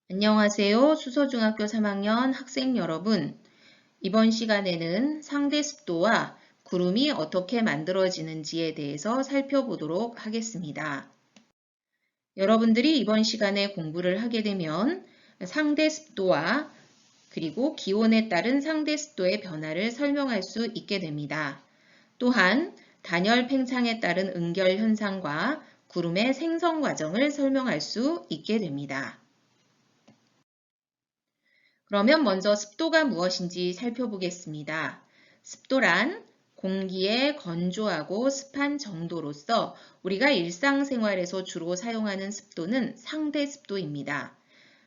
안녕하세요. 수서중학교 3학년 학생 여러분. 이번 시간에는 상대 습도와 구름이 어떻게 만들어지는지에 대해서 살펴보도록 하겠습니다. 여러분들이 이번 시간에 공부를 하게 되면 상대 습도와 그리고 기온에 따른 상대 습도의 변화를 설명할 수 있게 됩니다. 또한 단열 팽창에 따른 응결 현상과 구름의 생성 과정을 설명할 수 있게 됩니다. 그러면 먼저 습도가 무엇인지 살펴보겠습니다. 습도란 공기의 건조하고 습한 정도로서 우리가 일상생활에서 주로 사용하는 습도는 상대 습도입니다.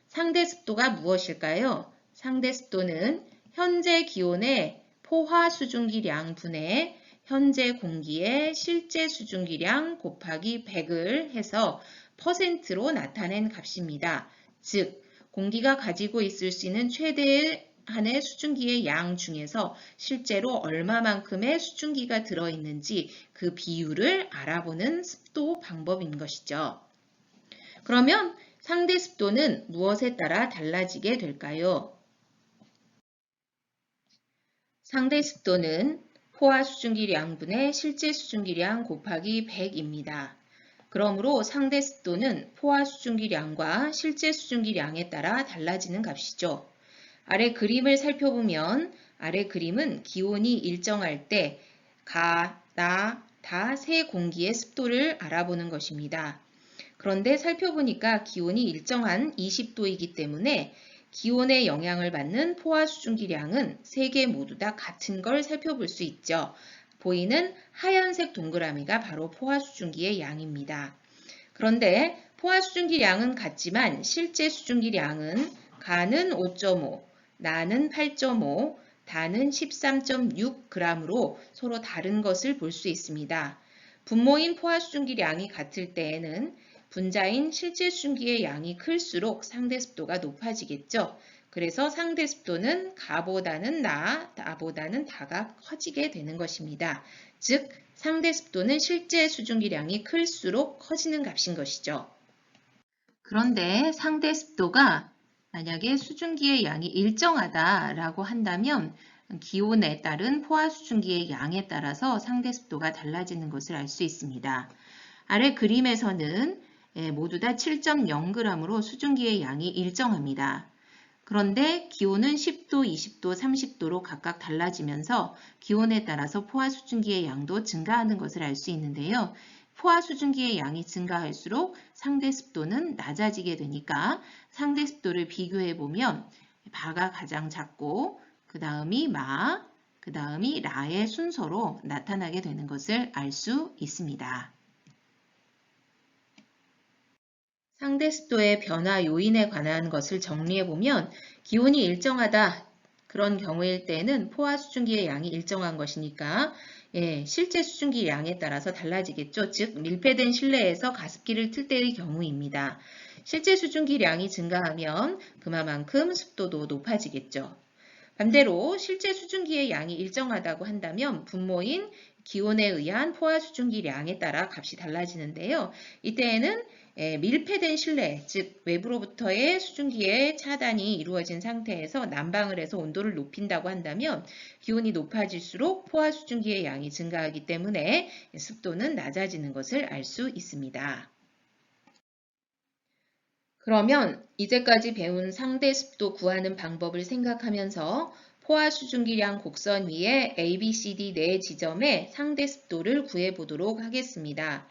상대 습도가 무엇일까요? 상대 습도는 현재 기온의 포화 수증기량 분의 현재 공기의 실제 수증기량 곱하기 100을 해서 퍼센트로 나타낸 값입니다. 즉, 공기가 가지고 있을 수 있는 최대한의 수증기의 양 중에서 실제로 얼마만큼의 수증기가 들어있는지 그 비율을 알아보는 습도 방법인 것이죠. 그러면 상대 습도는 무엇에 따라 달라지게 될까요? 상대 습도는 포화 수증기량분의 실제 수증기량 곱하기 100입니다. 그러므로 상대 습도는 포화 수증기량과 실제 수증기량에 따라 달라지는 값이죠. 아래 그림을 살펴보면 아래 그림은 기온이 일정할 때 가, 나, 다 세 공기의 습도를 알아보는 것입니다. 그런데 살펴보니까 기온이 일정한 20도이기 때문에 기온에 영향을 받는 포화 수증기량은 세 개 모두 다 같은 걸 살펴볼 수 있죠. 보이는 하얀색 동그라미가 바로 포화 수증기의 양입니다. 그런데 포화 수증기량은 같지만 실제 수증기량은 가는 5.5, 나는 8.5, 다는 13.6g으로 서로 다른 것을 볼 수 있습니다. 분모인 포화 수증기량이 같을 때에는 분자인 실제 수증기의 양이 클수록 상대 습도가 높아지겠죠. 그래서 상대 습도는 가보다는 나보다는 다가 커지게 되는 것입니다. 즉, 상대 습도는 실제 수증기량이 클수록 커지는 값인 것이죠. 그런데 상대 습도가 만약에 수증기의 양이 일정하다라고 한다면 기온에 따른 포화 수증기의 양에 따라서 상대 습도가 달라지는 것을 알 수 있습니다. 아래 그림에서는 모두 다 7.0g으로 수증기의 양이 일정합니다. 그런데 기온은 10도, 20도, 30도로 각각 달라지면서 기온에 따라서 포화 수증기의 양도 증가하는 것을 알 수 있는데요. 포화 수증기의 양이 증가할수록 상대 습도는 낮아지게 되니까 상대 습도를 비교해 보면 바가 가장 작고 그 다음이 마, 그 다음이 라의 순서로 나타나게 되는 것을 알 수 있습니다. 상대 습도의 변화 요인에 관한 것을 정리해보면 기온이 일정하다. 그런 경우일 때는 포화 수증기의 양이 일정한 것이니까 실제 수증기 양에 따라서 달라지겠죠. 즉 밀폐된 실내에서 가습기를 틀 때의 경우입니다. 실제 수증기량이 증가하면 그만큼 습도도 높아지겠죠. 반대로 실제 수증기의 양이 일정하다고 한다면 분모인 기온에 의한 포화 수증기량에 따라 값이 달라지는데요. 이때에는 밀폐된 실내, 즉 외부로부터의 수증기의 차단이 이루어진 상태에서 난방을 해서 온도를 높인다고 한다면 기온이 높아질수록 포화 수증기의 양이 증가하기 때문에 습도는 낮아지는 것을 알 수 있습니다. 그러면 이제까지 배운 상대 습도 구하는 방법을 생각하면서 포화 수증기량 곡선 위에 A, B, C, D 네 지점의 상대 습도를 구해보도록 하겠습니다.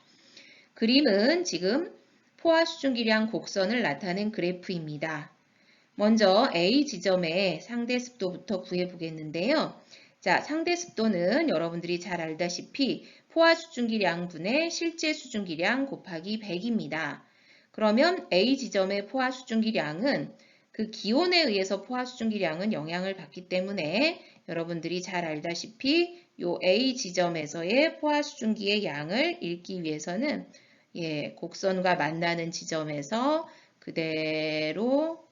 그림은 지금 포화 수증기량 곡선을 나타낸 그래프입니다. 먼저 A 지점의 상대 습도부터 구해보겠는데요. 자, 상대 습도는 여러분들이 잘 알다시피 포화 수증기량 분의 실제 수증기량 곱하기 100입니다. 그러면 A 지점의 포화 수증기량은 그 기온에 의해서 포화 수증기량은 영향을 받기 때문에 여러분들이 잘 알다시피 요 A 지점에서의 포화 수증기의 양을 읽기 위해서는 곡선과 만나는 지점에서 그대로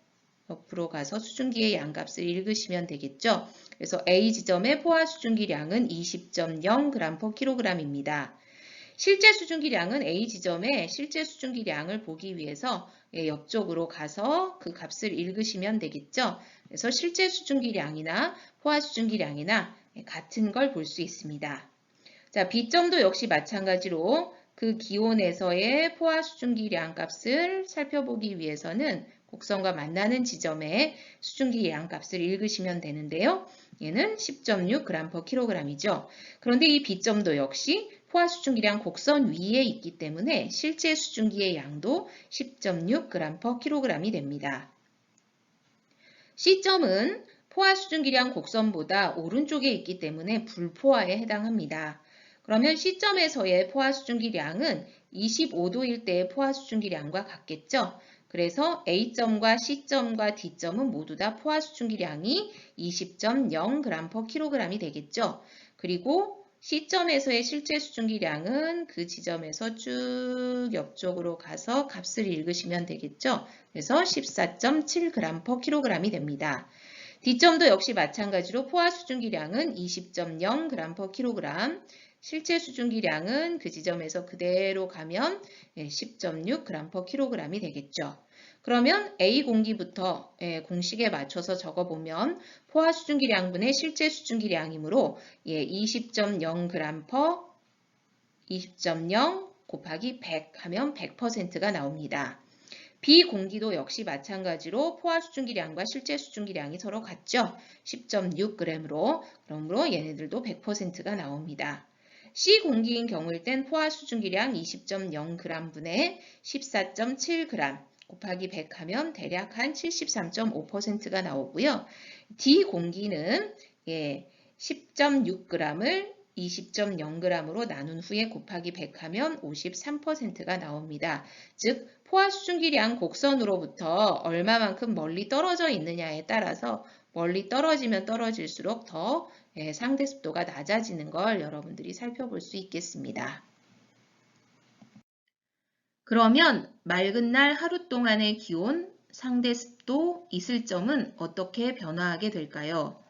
옆으로 가서 수증기의 양값을 읽으시면 되겠죠. 그래서 A 지점의 포화 수증기량은 20.0g/kg입니다. 실제 수증기량은 A 지점의 실제 수증기량을 보기 위해서 옆쪽으로 가서 그 값을 읽으시면 되겠죠. 그래서 실제 수증기량이나 포화 수증기량이나 같은 걸 볼 수 있습니다. 자, B점도 역시 마찬가지로 그 기온에서의 포화 수증기량 값을 살펴보기 위해서는 곡선과 만나는 지점에 수증기량 값을 읽으시면 되는데요. 얘는 10.6g/kg이죠. 그런데 이 B점도 역시 포화 수증기량 곡선 위에 있기 때문에 실제 수증기의 양도 10.6g/kg이 됩니다. C점은 포화 수증기량 곡선보다 오른쪽에 있기 때문에 불포화에 해당합니다. 그러면 C점에서의 포화 수증기량은 25도일 때의 포화 수증기량과 같겠죠. 그래서 A점과 C점과 D점은 모두 다 포화 수증기량이 20.0g/kg이 되겠죠. 그리고 C점에서의 실제 수증기량은 그 지점에서 쭉 옆쪽으로 가서 값을 읽으시면 되겠죠. 그래서 14.7g/kg이 됩니다. D점도 역시 마찬가지로 포화 수증기량은 20.0g/kg, 실제 수증기량은 그 지점에서 그대로 가면 10.6g/kg이 되겠죠. 그러면 A 공기부터 공식에 맞춰서 적어보면 포화 수증기량분의 실제 수증기량이므로 20.0 곱하기 100 하면 100%가 나옵니다. B 공기도 역시 마찬가지로 포화 수증기량과 실제 수증기량이 서로 같죠. 10.6g으로 그러므로 얘네들도 100%가 나옵니다. C 공기인 경우일 땐 포화 수증기량 20.0g분의 14.7g 곱하기 100 하면 대략 한 73.5%가 나오고요. D 공기는 10.6g을 20.0g으로 나눈 후에 곱하기 100 하면 53%가 나옵니다. 즉 포화 수증기량 곡선으로부터 얼마만큼 멀리 떨어져 있느냐에 따라서 멀리 떨어지면 떨어질수록 더 상대 습도가 낮아지는 걸 여러분들이 살펴볼 수 있겠습니다. 그러면 맑은 날 하루 동안의 기온, 상대 습도, 이슬점은 어떻게 변화하게 될까요?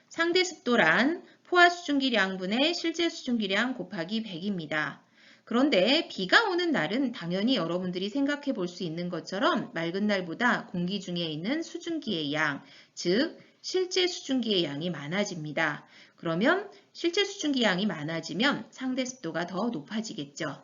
상대 습도란 포화 수증기량분의 실제 수증기량 곱하기 100입니다. 그런데 비가 오는 날은 당연히 여러분들이 생각해 볼 수 있는 것처럼 맑은 날보다 공기 중에 있는 수증기의 양, 즉 실제 수증기의 양이 많아집니다. 그러면 실제 수증기 양이 많아지면 상대 습도가 더 높아지겠죠.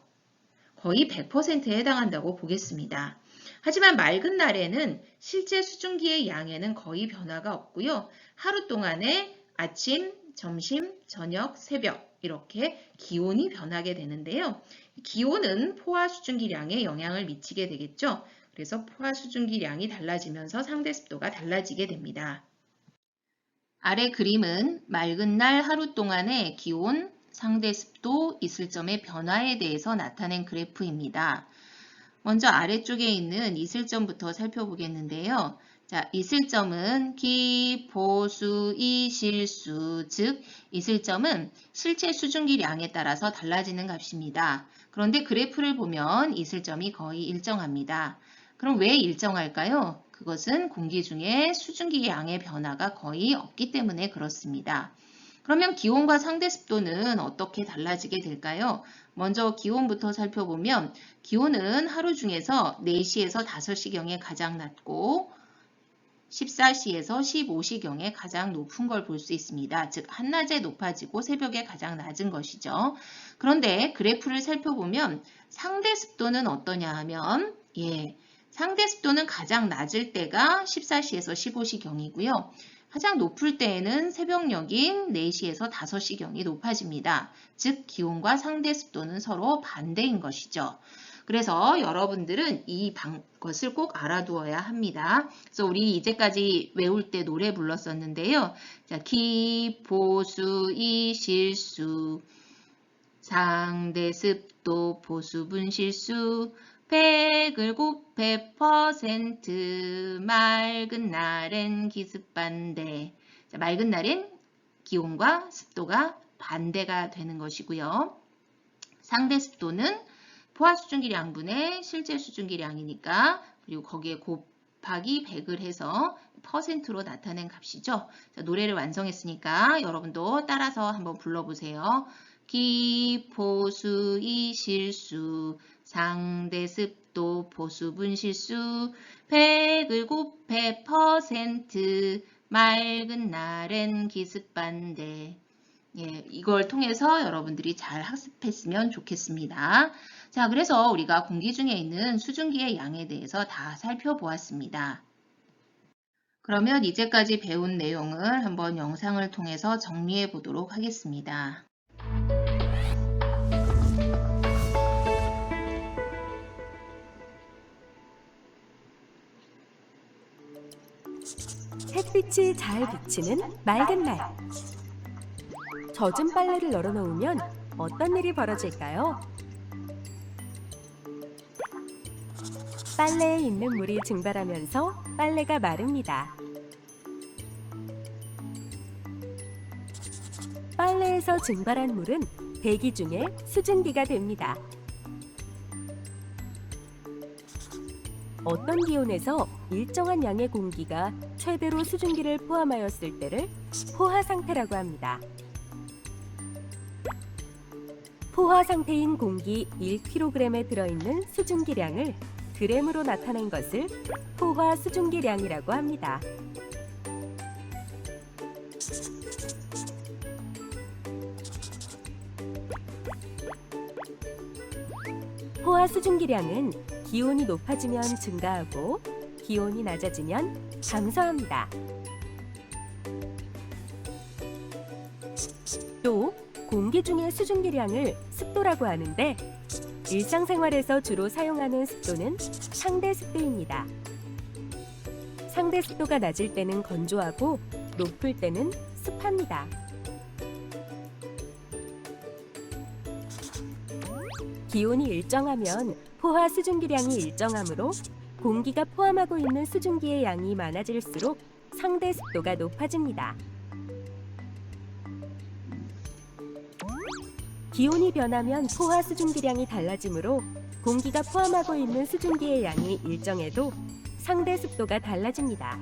거의 100%에 해당한다고 보겠습니다. 하지만 맑은 날에는 실제 수증기의 양에는 거의 변화가 없고요. 하루 동안에 아침, 점심, 저녁, 새벽 이렇게 기온이 변하게 되는데요. 기온은 포화 수증기량에 영향을 미치게 되겠죠. 그래서 포화 수증기량이 달라지면서 상대 습도가 달라지게 됩니다. 아래 그림은 맑은 날 하루 동안의 기온, 상대 습도, 이슬점의 변화에 대해서 나타낸 그래프입니다. 먼저 아래쪽에 있는 이슬점부터 살펴보겠는데요. 자, 이슬점은 기, 보수, 이실수, 즉 이슬점은 실제 수증기량에 따라서 달라지는 값입니다. 그런데 그래프를 보면 이슬점이 거의 일정합니다. 그럼 왜 일정할까요? 그것은 공기 중에 수증기 양의 변화가 거의 없기 때문에 그렇습니다. 그러면 기온과 상대 습도는 어떻게 달라지게 될까요? 먼저 기온부터 살펴보면 기온은 하루 중에서 4시에서 5시경에 가장 낮고 14시에서 15시경에 가장 높은 걸 볼 수 있습니다. 즉 한낮에 높아지고 새벽에 가장 낮은 것이죠. 그런데 그래프를 살펴보면 상대 습도는 어떠냐 하면 상대 습도는 가장 낮을 때가 14시에서 15시경이고요. 가장 높을 때에는 새벽녘인 4시에서 5시경이 높아집니다. 즉 기온과 상대 습도는 서로 반대인 것이죠. 그래서 여러분들은 이 것을 꼭 알아두어야 합니다. 그래서 우리 이제까지 외울 때 노래 불렀었는데요. 자, 기, 보수, 이실수, 상대 습도, 보수분 실수, 100을 곱해 %, 맑은 날엔 기습 반대. 자, 맑은 날엔 기온과 습도가 반대가 되는 것이고요. 상대 습도는 포화 수증기량분의 실제 수증기량이니까 그리고 거기에 곱하기 100을 해서 %로 나타낸 값이죠. 자, 노래를 완성했으니까 여러분도 따라서 한번 불러보세요. 기, 보수, 이실수, 상대 습도, 습도, 보수, 분실수, 100을 곱해 퍼센트, 맑은 날엔 기습반대. 예, 이걸 통해서 여러분들이 잘 학습했으면 좋겠습니다. 자, 그래서 우리가 공기 중에 있는 수증기의 양에 대해서 다 살펴보았습니다. 그러면 이제까지 배운 내용을 한번 영상을 통해서 정리해 보도록 하겠습니다. 햇빛이 잘 비치는 맑은 날. 젖은 빨래를 널어놓으면 어떤 일이 벌어질까요? 빨래에 있는 물이 증발하면서 빨래가 마릅니다. 빨래에서 증발한 물은 대기 중에 수증기가 됩니다. 어떤 기온에서 일정한 양의 공기가 최대로 수증기를 포함하였을 때를 포화 상태라고 합니다. 포화 상태인 공기 1kg에 들어있는 수증기량을 그램으로 나타낸 것을 포화 수증기량이라고 합니다. 포화 수증기량은 기온이 높아지면 증가하고 기온이 낮아지면 감소합니다. 또 공기 중의 수증기량을 습도라고 하는데 일상생활에서 주로 사용하는 습도는 상대 습도입니다. 상대 습도가 낮을 때는 건조하고 높을 때는 습합니다. 기온이 일정하면 포화 수증기량이 일정하므로 공기가 포함하고 있는 수증기의 양이 많아질수록 상대 습도가 높아집니다. 기온이 변하면 포화 수증기량이 달라지므로 공기가 포함하고 있는 수증기의 양이 일정해도 상대 습도가 달라집니다.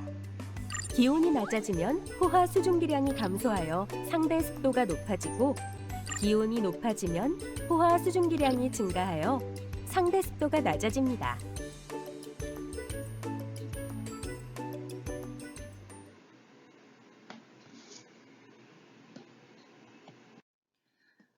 기온이 낮아지면 포화 수증기량이 감소하여 상대 습도가 높아지고 기온이 높아지면 포화 수증기량이 증가하여 상대 습도가 낮아집니다.